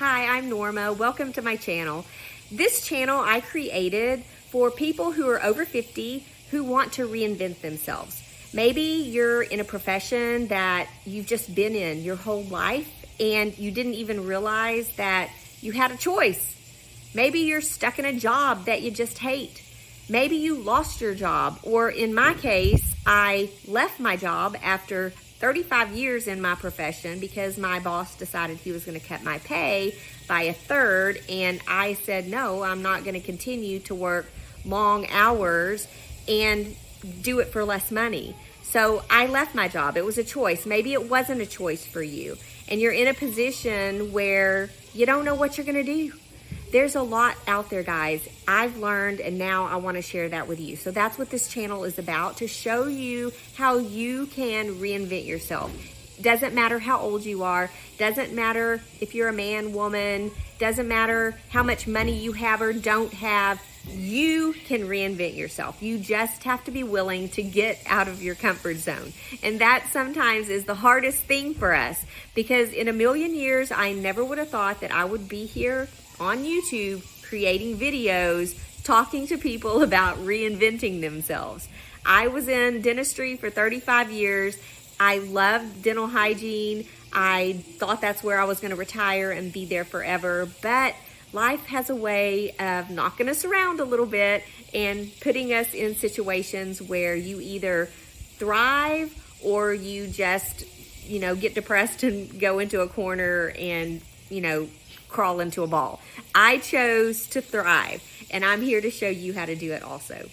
Hi, I'm Norma. Welcome to my channel. This channel I created for people who are over 50 who want to reinvent themselves. Maybe you're in a profession that you've just been in your whole life and you didn't even realize that you had a choice. Maybe you're stuck in a job that you just hate. Maybe you lost your job, or in my case, I left my job after 35 years in my profession because my boss decided he was going to cut my pay by a third, and I said, no, I'm not going to continue to work long hours and do it for less money. So I left my job. It was a choice. Maybe it wasn't a choice for you, and you're in a position where you don't know what you're going to do. There's a lot out there, guys. I've learned, and now I want to share that with you. So that's what this channel is about, to show you how you can reinvent yourself. Doesn't matter how old you are. Doesn't matter if you're a man, woman. Doesn't matter how much money you have or don't have. You can reinvent yourself. You just have to be willing to get out of your comfort zone. And that sometimes is the hardest thing for us, because in a million years, I never would have thought that I would be here on YouTube creating videos talking to people about reinventing themselves. I was in dentistry for 35 years. I loved dental hygiene. I thought that's where I was going to retire and be there forever. But life has a way of knocking us around a little bit and putting us in situations where you either thrive or you just, get depressed and go into a corner and, crawl into a ball. I chose to thrive, and I'm here to show you how to do it also.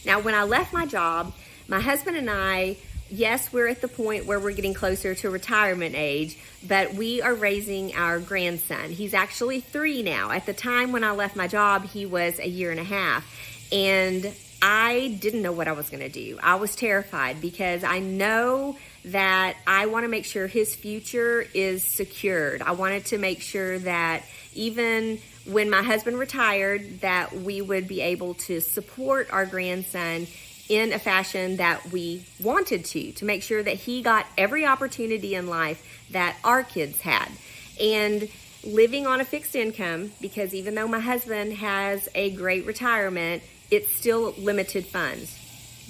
Now, when I left my job, my husband and I, yes, we're at the point where we're getting closer to retirement age, but we are raising our grandson. He's actually 3 now. At the time when I left my job, he was 1.5 years, and I didn't know what I was going to do. I was terrified because I know that I want to make sure his future is secured. I wanted to make sure that even when my husband retired, that we would be able to support our grandson in a fashion that we wanted to make sure that he got every opportunity in life that our kids had. And living on a fixed income, because even though my husband has a great retirement, it's still limited funds.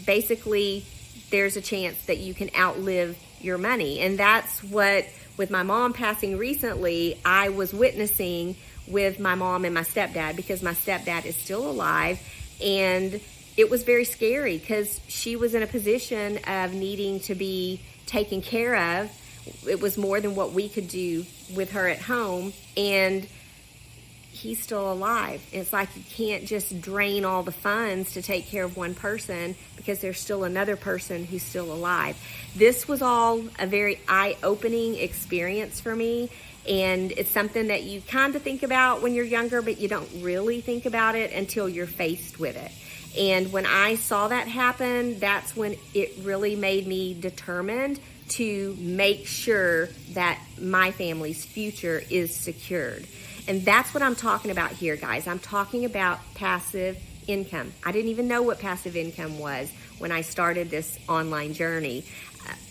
Basically, there's a chance that you can outlive your money. And that's what, with my mom passing recently, I was witnessing with my mom and my stepdad, because my stepdad is still alive. And it was very scary because she was in a position of needing to be taken care of. It was more than what we could do with her at home. And he's still alive. It's like you can't just drain all the funds to take care of one person, because there's still another person who's still alive. This was all a very eye-opening experience for me, and it's something that you kind of think about when you're younger, but you don't really think about it until you're faced with it. And when I saw that happen, that's when it really made me determined to make sure that my family's future is secured. And that's what I'm talking about here, guys. I'm talking about passive income. I didn't even know what passive income was when I started this online journey.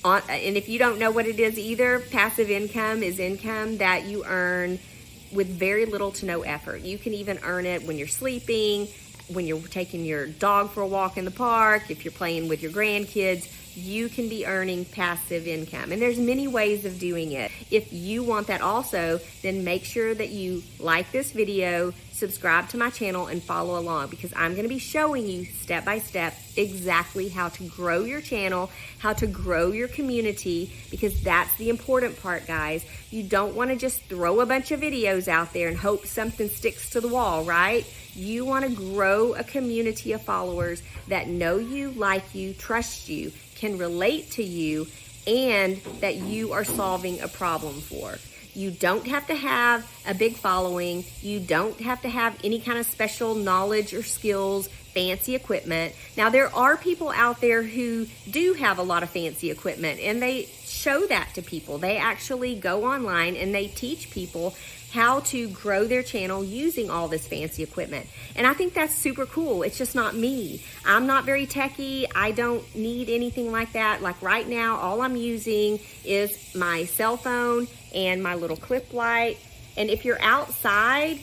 And if you don't know what it is either, passive income is income that you earn with very little to no effort. You can even earn it when you're sleeping, when you're taking your dog for a walk in the park, if you're playing with your grandkids. You can be earning passive income. And there's many ways of doing it. If you want that also, then make sure that you like this video, subscribe to my channel, and follow along, because I'm going to be showing you step by step exactly how to grow your channel, how to grow your community, because that's the important part, guys. You don't want to just throw a bunch of videos out there and hope something sticks to the wall, right? You want to grow a community of followers that know you, like you, trust you, can relate to you, and that you are solving a problem for. You don't have to have a big following. You don't have to have any kind of special knowledge or skills, fancy equipment. Now, there are people out there who do have a lot of fancy equipment, and they show that to people. They actually go online and they teach people how to grow their channel using all this fancy equipment. And I think that's super cool. It's just not me. I'm not very techy. I don't need anything like that. Like right now, all I'm using is my cell phone and my little clip light And if you're outside,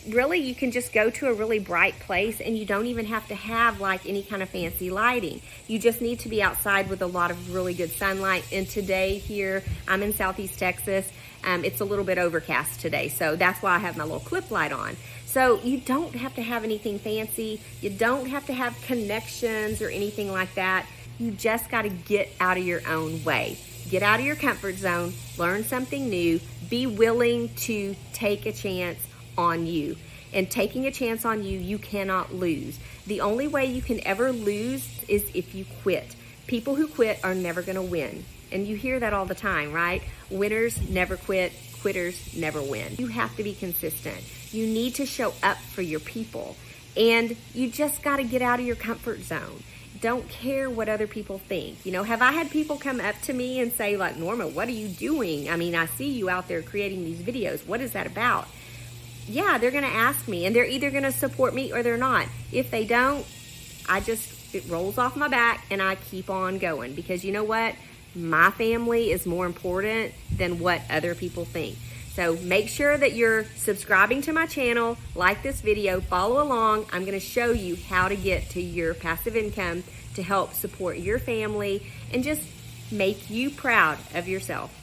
really you can just go to a really bright place, and you don't even have to have like any kind of fancy lighting. You just need to be outside with a lot of really good sunlight. And today here, I'm in Southeast Texas. It's a little bit overcast today, so that's why I have my little clip light on. So you don't have to have anything fancy. You don't have to have connections or anything like that. You just got to get out of your own way. Get out of your comfort zone, learn something new, be willing to take a chance on you. And taking a chance on you, you cannot lose. The only way you can ever lose is if you quit. People who quit are never going to win. And you hear that all the time, right? Winners never quit, quitters never win. You have to be consistent. You need to show up for your people. And you just got to get out of your comfort zone. Don't care what other people think. You know, have I had people come up to me and say like, Norma, what are you doing? I mean, I see you out there creating these videos. What is that about? Yeah, they're going to ask me, and they're either going to support me or they're not. If they don't, it rolls off my back and I keep on going, because you know what? My family is more important than what other people think. So make sure that you're subscribing to my channel, like this video, follow along. I'm going to show you how to get to your passive income to help support your family and just make you proud of yourself.